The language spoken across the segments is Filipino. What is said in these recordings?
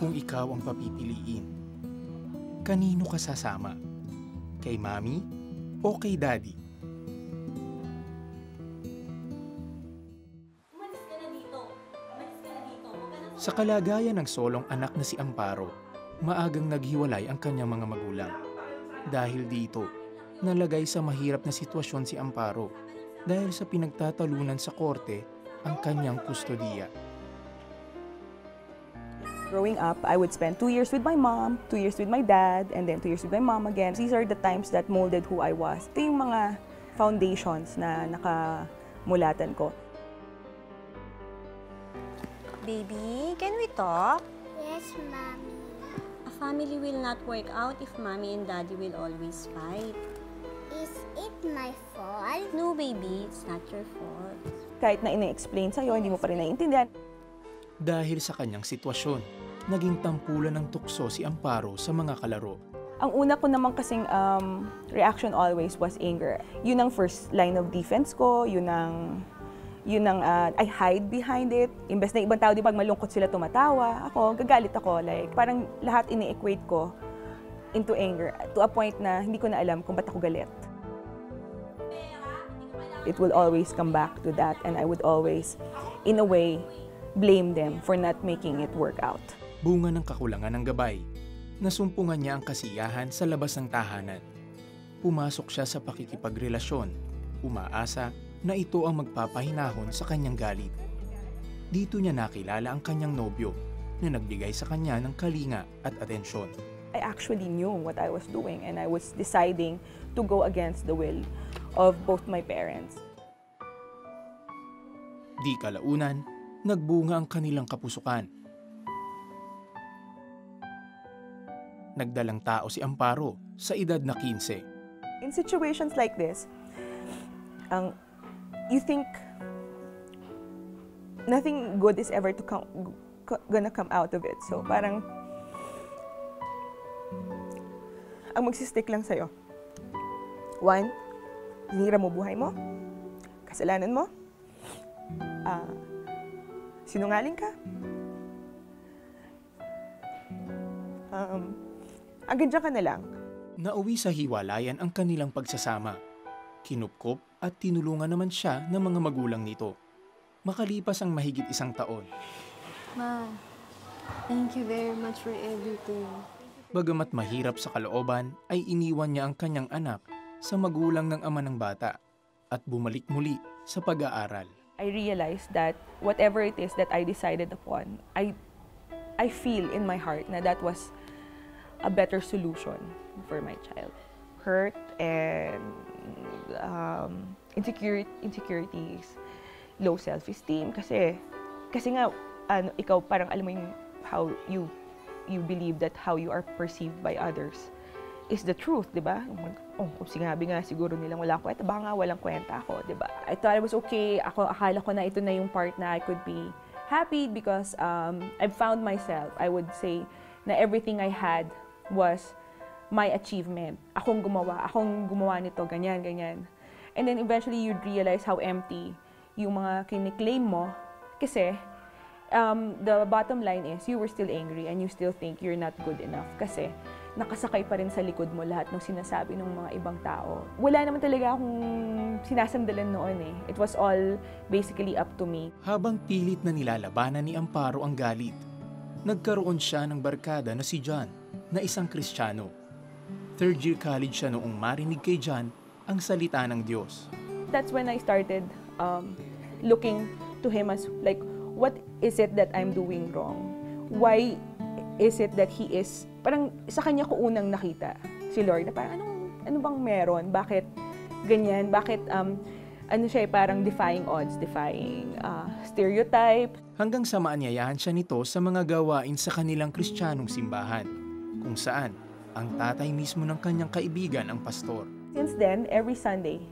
Kung ikaw ang papipiliin, kanino ka sasama? Kay Mami o kay Daddy? Sa kalagayan ng solong anak na si Amparo, maagang naghiwalay ang kanyang mga magulang. Dahil dito, nalagay sa mahirap na sitwasyon si Amparo dahil sa pinagtatalunan sa korte ang kanyang kustodiya. Growing up, I would spend 2 years with my mom, 2 years with my dad, and then 2 years with my mom again. These are the times that molded who I was. Ito yung mga foundations na nakamulatan ko. Baby, can we talk? Yes, Mommy. A family will not work out if Mommy and Daddy will always fight. Is it my fault? No, baby, it's not your fault. Kahit na ina-explain sa'yo, hindi mo pa rin naiintindihan. Dahil sa kanyang sitwasyon, naging tampulan ng tukso si Amparo sa mga kalaro. Ang una ko naman kasing reaction always was anger. Yun ang first line of defense ko, yun ang I hide behind it. Imbes na ibang tao, di pag malungkot sila tumatawa, ako, gagalit ako. Like, parang lahat ini-equate ko into anger to a point na hindi ko na alam kung ba't ako galit. It will always come back to that and I would always, in a way, blame them for not making it work out. Bunga ng kakulangan ng gabay, nasumpungan niya ang kasiyahan sa labas ng tahanan. Pumasok siya sa pakikipagrelasyon, umaasa na ito ang magpapahinahon sa kanyang galit. Dito niya nakilala ang kanyang nobyo na nagbigay sa kanya ng kalinga at atensyon. I actually knew what I was doing and I was deciding to go against the will of both my parents. Di kalaunan, nagbunga ang kanilang kapusukan. Nagdalang tao si Amparo sa edad na 15. In situations like this, you think nothing good is ever gonna come out of it. So parang ang magsistick lang sa'yo. 1, hinira mo buhay mo, kasalanan mo, sinungaling ka, hanggang dyan ka na lang. Nauwi sa hiwalayan ang kanilang pagsasama. Kinupkop at tinulungan naman siya ng mga magulang nito. Makalipas ang mahigit 1 taon. Ma, thank you very much for everything. Bagamat mahirap sa kalooban, ay iniwan niya ang kanyang anak sa magulang ng ama ng bata at bumalik muli sa pag-aaral. I realized that whatever it is that I decided upon, I feel in my heart na that was a better solution for my child. Hurt and insecurities, low self-esteem kasi nga ikaw parang alam mo yung how you believe that how you are perceived by others is the truth, di ba? Kung sinabi nga siguro nilang walang kwenta, baka nga walang kwenta ako, di ba? I thought it was okay. Akala ko na ito na yung part na I could be happy because I've found myself. I would say na everything I had was my achievement. Akong gumawa nito, ganyan, ganyan. And then eventually you'd realize how empty yung mga kiniklaim mo kasi the bottom line is you were still angry and you still think you're not good enough kasi nakasakay pa rin sa likod mo lahat ng sinasabi ng mga ibang tao. Wala naman talaga akong sinasandalan noon eh. It was all basically up to me. Habang pilit na nilalabanan ni Amparo ang galit, nagkaroon siya ng barkada na si John, na isang Kristiyano. Third-year college siya noong marinig kay John ang salita ng Diyos. That's when I started looking to Him as like, what is it that I'm doing wrong? Why is it that He is, parang sa Kanya ko unang nakita si Lord, na parang ano bang meron? Bakit ganyan? Bakit ano siya, parang defying odds, defying stereotype. Hanggang sa maanyayahan siya nito sa mga gawain sa kanilang Kristiyanong simbahan, kung saan ang tatay mismo ng kanyang kaibigan ang pastor. Since then, every Sunday,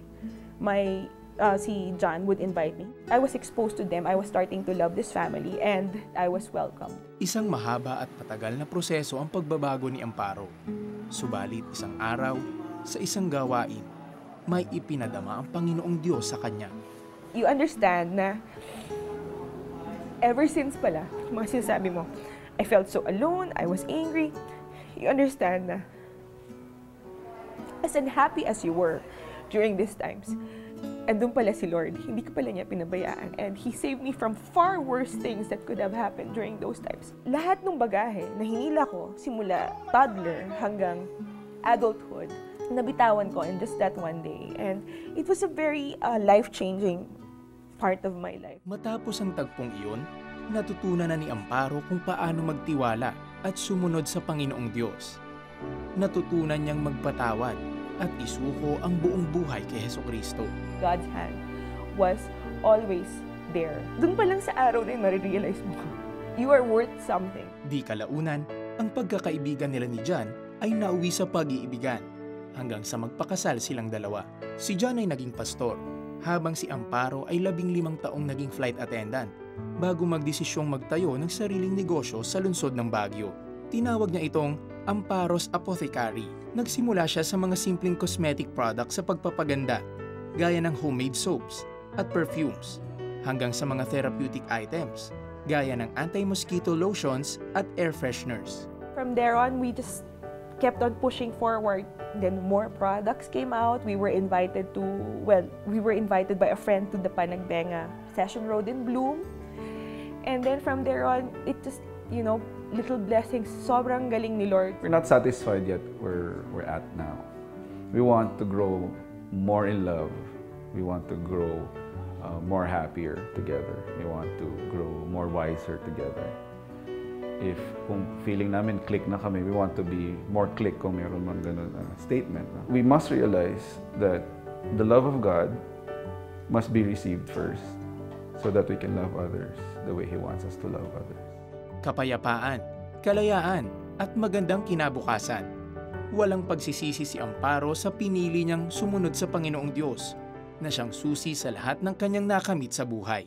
si John would invite me. I was exposed to them. I was starting to love this family and I was welcomed. Isang mahaba at matagal na proseso ang pagbabago ni Amparo. Subalit isang araw, sa isang gawain, may ipinadama ang Panginoong Diyos sa kanya. You understand na ever since pala, mga sinasabi mo, I felt so alone. I was angry. You understand na as unhappy as you were during these times, andun pala si Lord. Hindi ka pala niya pinabayaan. And He saved me from far worse things that could have happened during those times. Lahat ng bagahe na hinila ko, simula toddler hanggang adulthood, nabitawan ko in just that one day. And it was a very life-changing part of my life. Matapos ang tagpong iyon, natutunan na ni Amparo kung paano magtiwala at sumunod sa Panginoong Diyos. Natutunan niyang magpatawad at isuko ang buong buhay kay Hesukristo. God's hand was always there. Doon pa lang sa araw na yun, marirealize mo, you are worth something. Di kalaunan, ang pagkakaibigan nila ni John ay nauwi sa pag-iibigan hanggang sa magpakasal silang dalawa. Si John ay naging pastor, habang si Amparo ay 15 taong naging flight attendant bago magdesisyong magtayo ng sariling negosyo sa lungsod ng Baguio. Tinawag niya itong Amparo's Apothecary. Nagsimula siya sa mga simpleng cosmetic products sa pagpapaganda, gaya ng homemade soaps at perfumes, hanggang sa mga therapeutic items, gaya ng anti-mosquito lotions at air fresheners. From there on, we just kept on pushing forward. Then more products came out. We were invited by a friend to the Panagbenga Session Road in Bloom. And then from there on, it just, little blessings. Sobrang galing ni Lord. We're not satisfied yet where we're at now. We want to grow more in love. We want to grow more happier together. We want to grow more wiser together. If kung feeling namin click na kami, we want to be more click kung mayroon man ganun statement. No? We must realize that the love of God must be received first so that we can love others the way He wants us to love others. Kapayapaan, kalayaan, at magandang kinabukasan. Walang pagsisisi si Amparo sa pinili niyang sumunod sa Panginoong Diyos na siyang susi sa lahat ng kanyang nakamit sa buhay.